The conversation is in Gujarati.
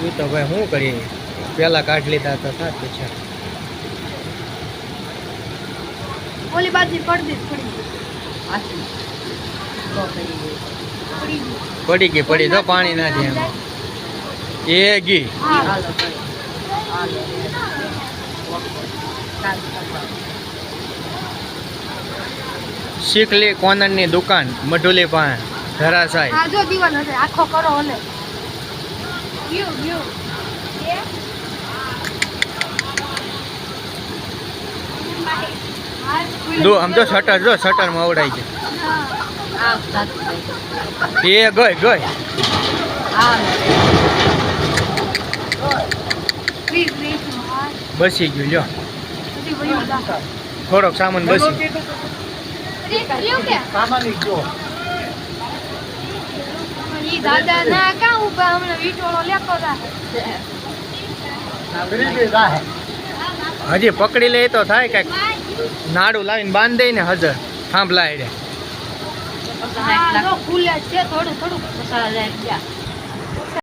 એ તો ભાઈ શું કરીએ, પેલા કાઢ લીધા તો સાચું છે. ઓલી બાજુ પડી પડી તો પાણી નાખે એમાં એ ગી. શીખલી કોનરની દુકાન મઢુલી પાસે ધરાશાય. આ જો દીવાનો છે આખો કરો ઓલે વ્યૂ વ્યૂ દો આમ તો શટર જો શટર માં આવડાય છે. એ ગઈ બસી ગયું લ્યો, થોડોક સામાન બસી. દાદા ના કા ઉભા હમણાં વીટોળો લેતો હજી પકડી લે તો થાય કઈક નાડું લાવીને બાંધ દે ને હજર થાંભલા એડે. ખુલે છે થોડું થોડું